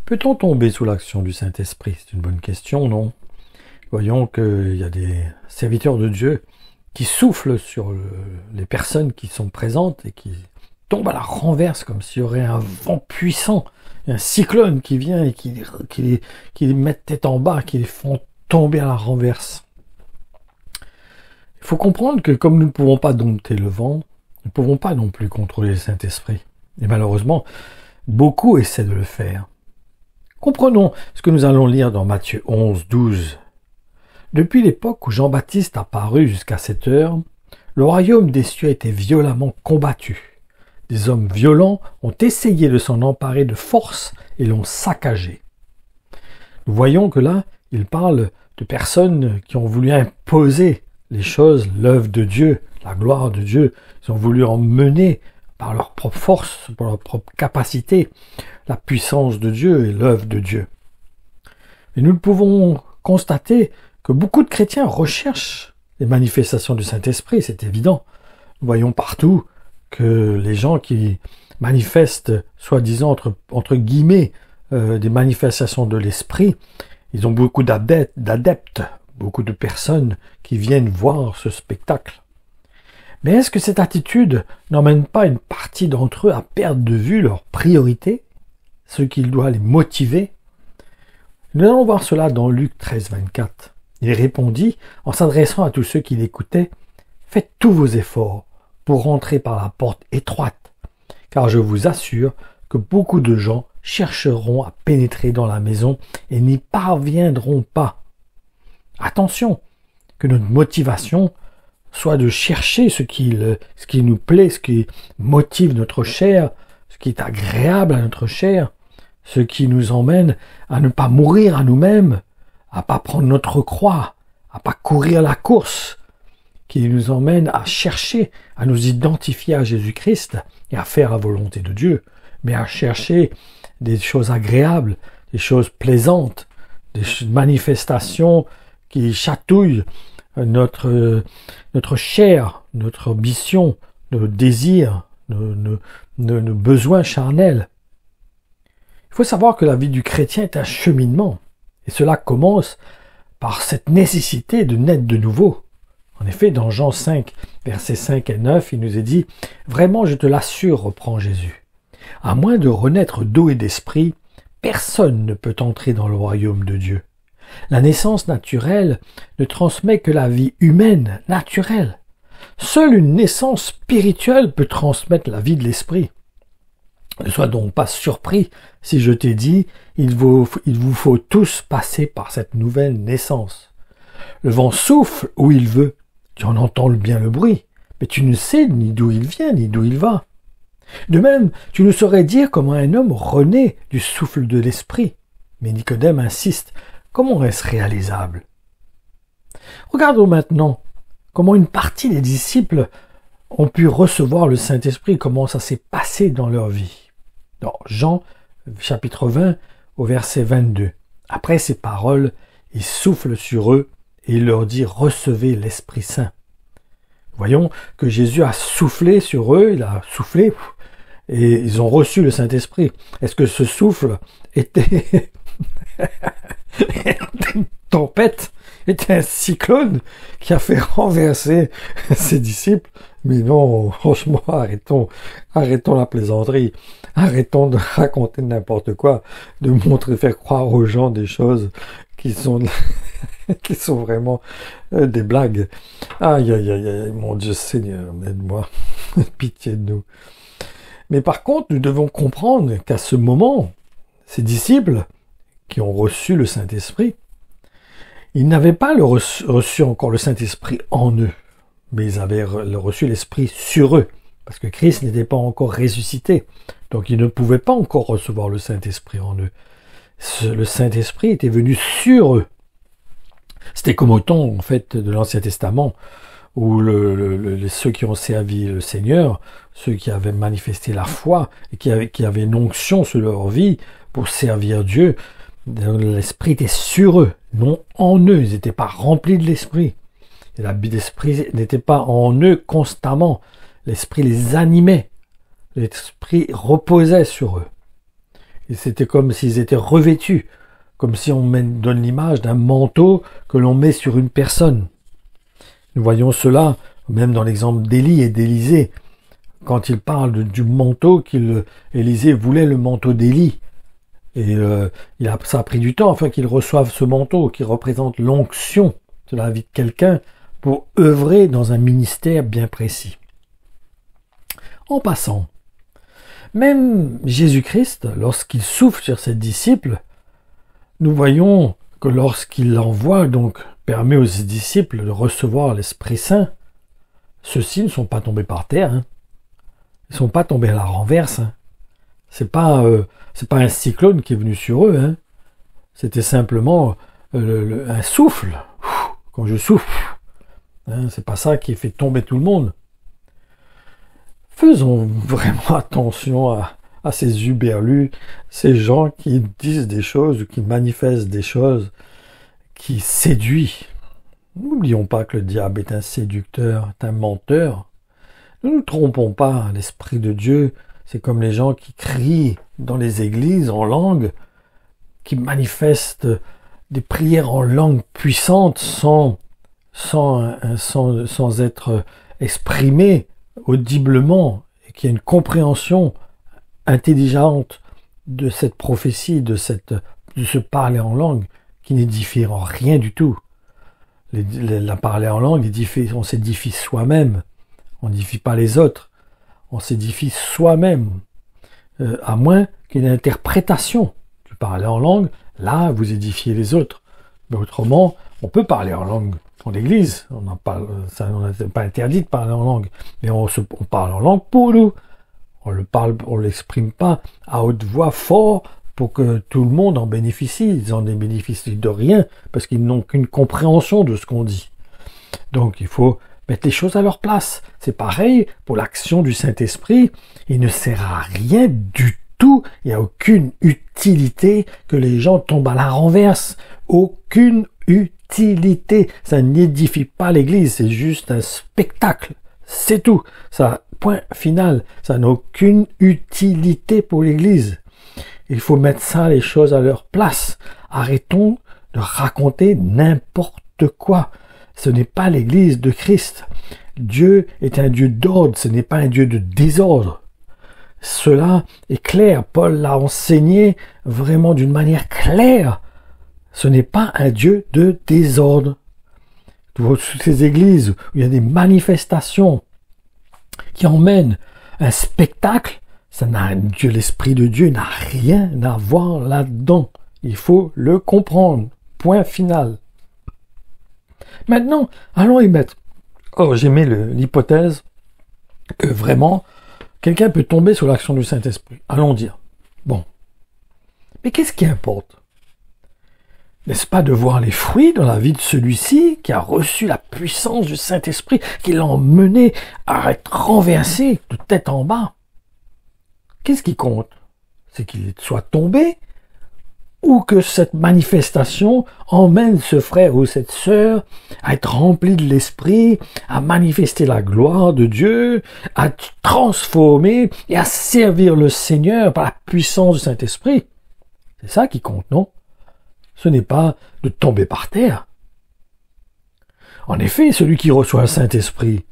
Peut-on tomber sous l'action du Saint-Esprit? C'est une bonne question, non? Voyons qu'il y a des serviteurs de Dieu qui soufflent sur les personnes qui sont présentes et qui tombent à la renverse comme s'il y aurait un vent puissant, un cyclone qui vient et qui les met tête en bas, qui les font tomber à la renverse. Il faut comprendre que comme nous ne pouvons pas dompter le vent, nous ne pouvons pas non plus contrôler le Saint-Esprit. Et malheureusement, beaucoup essaient de le faire. Comprenons ce que nous allons lire dans Matthieu 11, 12. Depuis l'époque où Jean-Baptiste apparut jusqu'à cette heure, le royaume des cieux a été violemment combattu. Des hommes violents ont essayé de s'en emparer de force et l'ont saccagé. Nous voyons que là, il parle de personnes qui ont voulu imposer les choses, l'œuvre de Dieu, la gloire de Dieu. Ils ont voulu emmener par leur propre force, par leur propre capacité, la puissance de Dieu et l'œuvre de Dieu. Et nous pouvons constater que beaucoup de chrétiens recherchent les manifestations du Saint-Esprit, c'est évident. Nous voyons partout que les gens qui manifestent, soi-disant, entre guillemets, des manifestations de l'Esprit, ils ont beaucoup d'adeptes, beaucoup de personnes qui viennent voir ce spectacle. Mais est-ce que cette attitude n'emmène pas une partie d'entre eux à perdre de vue leurs priorités, ce qui doit les motiver? Nous allons voir cela dans Luc 13, 24. Il répondit, en s'adressant à tous ceux qui l'écoutaient, « Faites tous vos efforts pour rentrer par la porte étroite, car je vous assure que beaucoup de gens chercheront à pénétrer dans la maison et n'y parviendront pas. » Attention, que notre motivation soit de chercher ce qui nous plaît, ce qui motive notre chair, ce qui est agréable à notre chair, ce qui nous emmène à ne pas mourir à nous-mêmes, à pas prendre notre croix, à pas courir la course, qui nous emmène à chercher, à nous identifier à Jésus-Christ et à faire la volonté de Dieu, mais à chercher des choses agréables, des choses plaisantes, des manifestations qui chatouillent notre chair, notre ambition, nos désirs, nos besoins charnels. Il faut savoir que la vie du chrétien est un cheminement, et cela commence par cette nécessité de naître de nouveau. En effet, dans Jean 5, versets 5 et 9, il nous est dit « Vraiment, je te l'assure, reprend Jésus, à moins de renaître d'eau et d'esprit, personne ne peut entrer dans le royaume de Dieu. La naissance naturelle ne transmet que la vie humaine naturelle. Seule une naissance spirituelle peut transmettre la vie de l'esprit. Ne sois donc pas surpris si je t'ai dit il vous faut tous passer par cette nouvelle naissance. Le vent souffle où il veut, tu en entends bien le bruit, mais tu ne sais ni d'où il vient ni d'où il va. De même, tu ne saurais dire comment un homme renaît du souffle de l'esprit. Mais Nicodème insiste, comment est-ce réalisable? Regardons maintenant comment une partie des disciples ont pu recevoir le Saint-Esprit, comment ça s'est passé dans leur vie. Dans Jean, chapitre 20, au verset 22. Après ces paroles, il souffle sur eux et il leur dit « Recevez l'Esprit Saint ». Voyons que Jésus a soufflé sur eux, il a soufflé et ils ont reçu le Saint-Esprit. Est-ce que ce souffle était une tempête, était un cyclone qui a fait renverser ses disciples? Mais non, franchement, arrêtons la plaisanterie, arrêtons de raconter n'importe quoi, de faire croire aux gens des choses qui sont vraiment des blagues. Aïe, aïe, aïe, aïe, mon Dieu Seigneur, aide-moi, pitié de nous. Mais par contre, nous devons comprendre qu'à ce moment, ces disciples qui ont reçu le Saint-Esprit, ils n'avaient pas reçu encore le Saint-Esprit en eux, mais ils avaient reçu l'Esprit sur eux, parce que Christ n'était pas encore ressuscité, donc ils ne pouvaient pas encore recevoir le Saint-Esprit en eux. Le Saint-Esprit était venu sur eux. C'était comme au temps, en fait, de l'Ancien Testament, où ceux qui ont servi le Seigneur, ceux qui avaient manifesté la foi, et qui avaient une onction sur leur vie pour servir Dieu, l'Esprit était sur eux, non en eux. Ils n'étaient pas remplis de l'Esprit. Et l'Esprit n'était pas en eux constamment. L'Esprit les animait. L'Esprit reposait sur eux. Et c'était comme s'ils étaient revêtus, comme si on donne l'image d'un manteau que l'on met sur une personne. Nous voyons cela même dans l'exemple d'Élie et d'Élisée, quand il parle du manteau qu'Élisée voulait, le manteau d'Élie. Et ça a pris du temps afin qu'il reçoive ce manteau qui représente l'onction de la vie de quelqu'un pour œuvrer dans un ministère bien précis. En passant, même Jésus-Christ, lorsqu'il souffle sur ses disciples, nous voyons que lorsqu'il l'envoie, donc permet aux disciples de recevoir l'Esprit Saint, ceux-ci ne sont pas tombés par terre, hein. Ils ne sont pas tombés à la renverse. Hein. C'est pas un cyclone qui est venu sur eux. Hein. C'était simplement un souffle. Quand je souffle, hein, c'est pas ça qui fait tomber tout le monde. Faisons vraiment attention à ces huberlus, ces gens qui disent des choses, qui manifestent des choses, qui séduisent. N'oublions pas que le diable est un séducteur, est un menteur. Ne nous trompons pas, l'Esprit de Dieu, c'est comme les gens qui crient dans les églises en langue, qui manifestent des prières en langue puissantes sans être exprimées audiblement, et qui a une compréhension intelligente de cette prophétie, de ce parler en langue, qui n'édifie en rien du tout. La parler en langue, on s'édifie soi-même. On n'édifie pas les autres. On s'édifie soi-même. À moins qu'une interprétation du parler en langue, là, vous édifiez les autres. Mais autrement, on peut parler en langue en l'église. On n'est pas interdit de parler en langue. Mais on parle en langue pour nous. On l'exprime pas à haute voix, fort, pour que tout le monde en bénéficie. Ils en bénéficient de rien, parce qu'ils n'ont qu'une compréhension de ce qu'on dit. Donc, il faut mettre les choses à leur place. C'est pareil pour l'action du Saint-Esprit. Il ne sert à rien du tout. Il n'y a aucune utilité que les gens tombent à la renverse. Aucune utilité. Ça n'édifie pas l'Église. C'est juste un spectacle. C'est tout. Ça, point final. Ça n'a aucune utilité pour l'Église. Il faut mettre ça, les choses à leur place. Arrêtons de raconter n'importe quoi. Ce n'est pas l'Église de Christ. Dieu est un Dieu d'ordre, ce n'est pas un Dieu de désordre. Cela est clair. Paul l'a enseigné vraiment d'une manière claire. Ce n'est pas un Dieu de désordre. Toutes ces églises où il y a des manifestations qui emmènent un spectacle, l'Esprit de Dieu n'a rien à voir là-dedans. Il faut le comprendre. Point final. Maintenant, allons y mettre. Oh, j'ai mis l'hypothèse que vraiment, quelqu'un peut tomber sous l'action du Saint-Esprit. Allons dire. Bon. Mais qu'est-ce qui importe? N'est-ce pas de voir les fruits dans la vie de celui-ci qui a reçu la puissance du Saint-Esprit, qui l'a emmené à être renversé de tête en bas? Qu'est-ce qui compte? C'est qu'il soit tombé, ou que cette manifestation emmène ce frère ou cette sœur à être rempli de l'esprit, à manifester la gloire de Dieu, à transformer et à servir le Seigneur par la puissance du Saint-Esprit. C'est ça qui compte, non? Ce n'est pas de tomber par terre. En effet, celui qui reçoit le Saint-Esprit,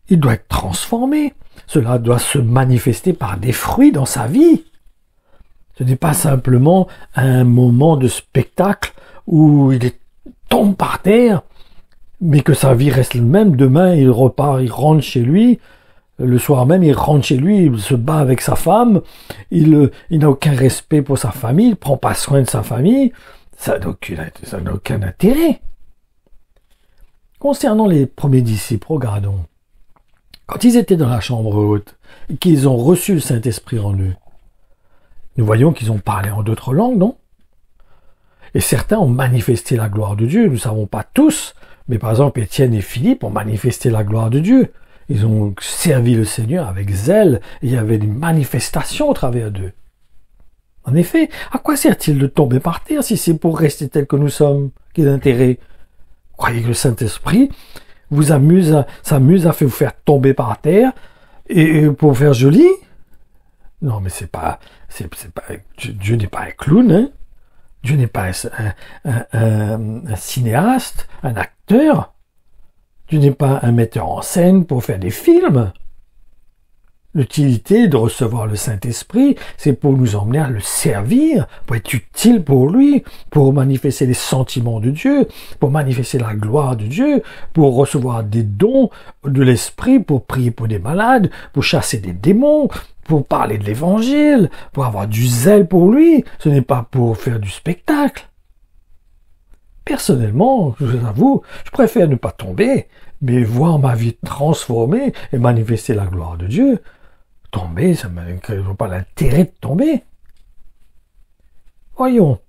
il doit être transformé. Cela doit se manifester par des fruits dans sa vie. Ce n'est pas simplement un moment de spectacle où il tombe par terre, mais que sa vie reste le même. Demain, il repart, il rentre chez lui. Le soir même, il rentre chez lui, il se bat avec sa femme. Il n'a aucun respect pour sa famille, il ne prend pas soin de sa famille. Ça n'a aucun intérêt. Concernant les premiers disciples, regardons. Quand ils étaient dans la chambre haute et qu'ils ont reçu le Saint-Esprit en eux, nous voyons qu'ils ont parlé en d'autres langues, non? Et certains ont manifesté la gloire de Dieu. Nous ne savons pas tous, mais par exemple Étienne et Philippe ont manifesté la gloire de Dieu. Ils ont servi le Seigneur avec zèle et il y avait une manifestation au travers d'eux. En effet, à quoi sert-il de tomber par terre si c'est pour rester tel que nous sommes? Quel intérêt? Croyez que le Saint-Esprit s'amuse à vous faire tomber par terre et pour faire joli? Non, mais c'est pas, Dieu n'est pas un clown, hein. Dieu n'est pas un cinéaste, un acteur. Dieu n'est pas un metteur en scène pour faire des films. L'utilité de recevoir le Saint-Esprit, c'est pour nous emmener à le servir, pour être utile pour lui, pour manifester les sentiments de Dieu, pour manifester la gloire de Dieu, pour recevoir des dons de l'Esprit, pour prier pour des malades, pour chasser des démons, pour parler de l'Évangile, pour avoir du zèle pour lui. Ce n'est pas pour faire du spectacle. Personnellement, je vous avoue, je préfère ne pas tomber, mais voir ma vie transformée et manifester la gloire de Dieu. Tomber, ça ne voit pas l'intérêt de tomber. Voyons,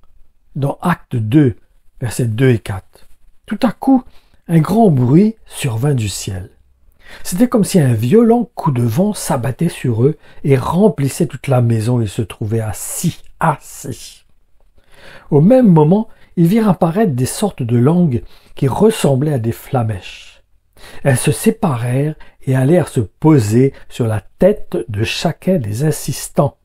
dans Acte 2, versets 2 et 4. Tout à coup, un grand bruit survint du ciel. C'était comme si un violent coup de vent s'abattait sur eux et remplissait toute la maison où ils se trouvaient assis. Au même moment, ils virent apparaître des sortes de langues qui ressemblaient à des flammèches. Elles se séparèrent et allèrent se poser sur la tête de chacun des assistants.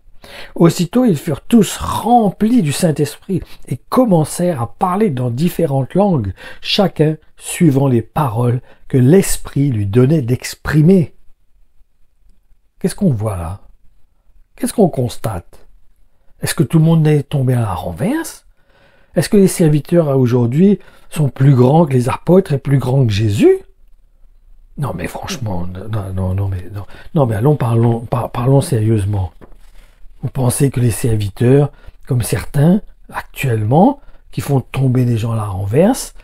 Aussitôt, ils furent tous remplis du Saint-Esprit et commencèrent à parler dans différentes langues, chacun suivant les paroles que l'Esprit lui donnait d'exprimer. Qu'est-ce qu'on voit là? Qu'est-ce qu'on constate? Est-ce que tout le monde est tombé à la renverse? Est-ce que les serviteurs aujourd'hui sont plus grands que les apôtres et plus grands que Jésus? Non, mais franchement, non, mais allons, parlons sérieusement. Vous pensez que les serviteurs, comme certains, actuellement, qui font tomber des gens à la renverse,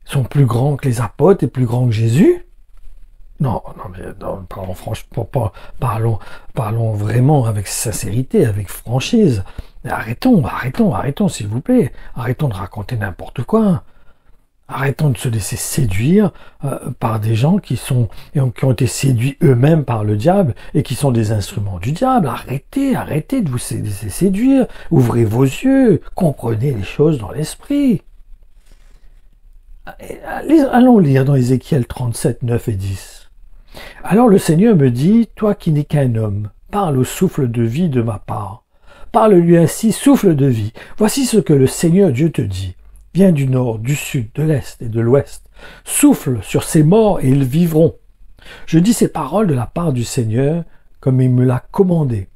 sont plus grands que les apôtres et plus grands que Jésus? Non, parlons franchement, parlons vraiment avec sincérité, avec franchise. Arrêtons, s'il vous plaît. Arrêtons de raconter n'importe quoi. Arrêtons de se laisser séduire par des gens qui ont été séduits eux-mêmes par le diable et qui sont des instruments du diable. Arrêtez de vous laisser séduire. Ouvrez vos yeux, comprenez les choses dans l'esprit. Allons lire dans Ézéchiel 37, 9 et 10. Alors le Seigneur me dit, toi qui n'es qu'un homme, parle au souffle de vie de ma part. Parle-lui ainsi, souffle de vie. Voici ce que le Seigneur Dieu te dit. Viens du nord, du sud, de l'est et de l'ouest. Souffle sur ces morts et ils vivront. Je dis ces paroles de la part du Seigneur, comme il me l'a commandé.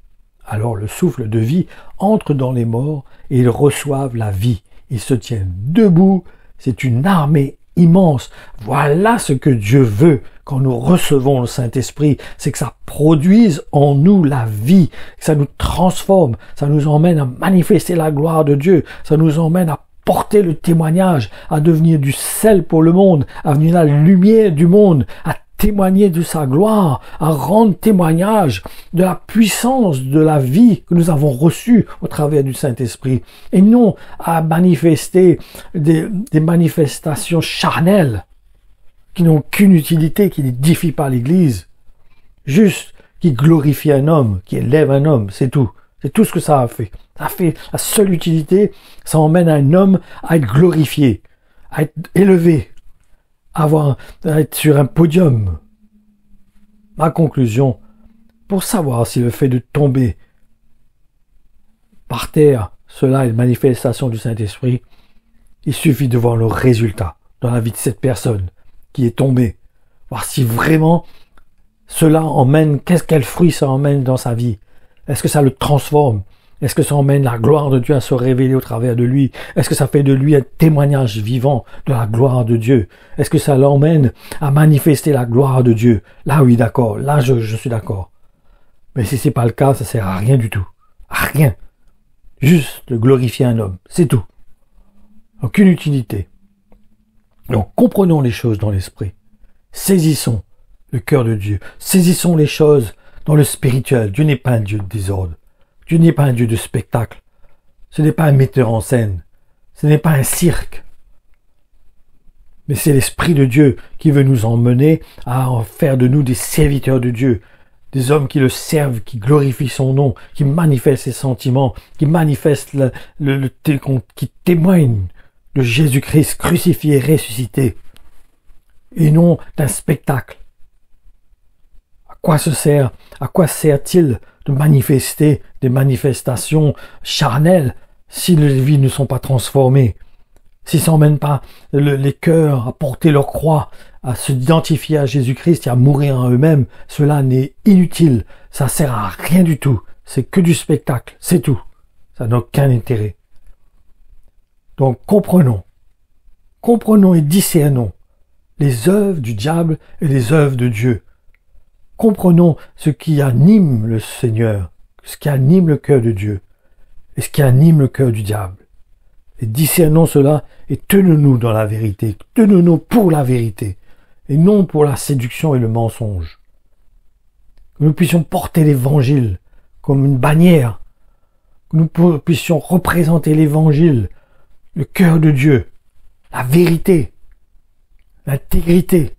Alors le souffle de vie entre dans les morts et ils reçoivent la vie. Ils se tiennent debout. C'est une armée immense. Voilà ce que Dieu veut quand nous recevons le Saint-Esprit, c'est que ça produise en nous la vie, que ça nous transforme, ça nous emmène à manifester la gloire de Dieu, ça nous emmène à porter le témoignage, à devenir du sel pour le monde, à venir la lumière du monde, à témoigner de sa gloire, à rendre témoignage de la puissance de la vie que nous avons reçue au travers du Saint-Esprit, et non à manifester des manifestations charnelles qui n'ont qu'une utilité, qui n'édifient pas l'Église, juste qui glorifient un homme, qui élève un homme, c'est tout. C'est tout ce que ça a fait. Ça a fait la seule utilité, ça emmène un homme à être glorifié, à être élevé, à être sur un podium. Ma conclusion, pour savoir si le fait de tomber par terre, cela est une manifestation du Saint-Esprit, il suffit de voir le résultat dans la vie de cette personne qui est tombée. Voir si vraiment cela emmène, quel fruit ça emmène dans sa vie. Est-ce que ça le transforme? Est-ce que ça emmène la gloire de Dieu à se révéler au travers de lui? Est-ce que ça fait de lui un témoignage vivant de la gloire de Dieu? Est-ce que ça l'emmène à manifester la gloire de Dieu? Là, oui, d'accord. Là, je suis d'accord. Mais si c'est pas le cas, ça sert à rien du tout. À rien. Juste de glorifier un homme. C'est tout. Aucune utilité. Donc, comprenons les choses dans l'esprit. Saisissons le cœur de Dieu. Saisissons les choses dans le spirituel. Dieu n'est pas un Dieu de désordre. Dieu n'est pas un Dieu de spectacle. Ce n'est pas un metteur en scène. Ce n'est pas un cirque. Mais c'est l'Esprit de Dieu qui veut nous emmener à en faire de nous des serviteurs de Dieu. Des hommes qui le servent, qui glorifient son nom, qui manifestent ses sentiments, qui manifestent qui témoignent de Jésus-Christ crucifié et ressuscité. Et non d'un spectacle. quoi sert-il de manifester des manifestations charnelles si les vies ne sont pas transformées, s'ils ne s'emmènent pas les cœurs à porter leur croix, à se identifier à Jésus-Christ et à mourir en eux-mêmes? Cela n'est inutile, ça sert à rien du tout, c'est que du spectacle, c'est tout, ça n'a aucun intérêt. Donc comprenons et discernons les œuvres du diable et les œuvres de Dieu. Comprenons ce qui anime le Seigneur, ce qui anime le cœur de Dieu et ce qui anime le cœur du diable. Et discernons cela et tenons-nous dans la vérité, tenons-nous pour la vérité et non pour la séduction et le mensonge. Que nous puissions porter l'évangile comme une bannière, que nous puissions représenter l'évangile, le cœur de Dieu, la vérité, l'intégrité,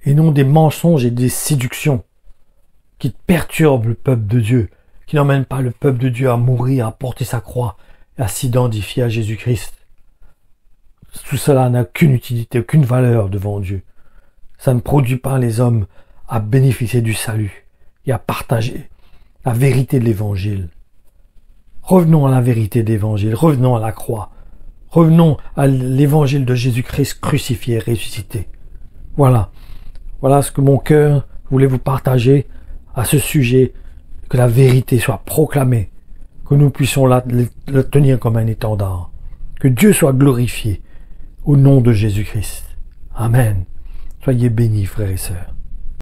et non des mensonges et des séductions qui perturbent le peuple de Dieu, qui n'emmènent pas le peuple de Dieu à mourir, à porter sa croix et à s'identifier à Jésus-Christ. Tout cela n'a aucune utilité, aucune valeur devant Dieu. Ça ne produit pas les hommes à bénéficier du salut et à partager la vérité de l'Évangile. Revenons à la vérité de l'Évangile, revenons à la croix, revenons à l'Évangile de Jésus-Christ crucifié et ressuscité. Voilà ce que mon cœur voulait vous partager à ce sujet, que la vérité soit proclamée, que nous puissions la tenir comme un étendard, que Dieu soit glorifié au nom de Jésus-Christ. Amen. Soyez bénis, frères et sœurs.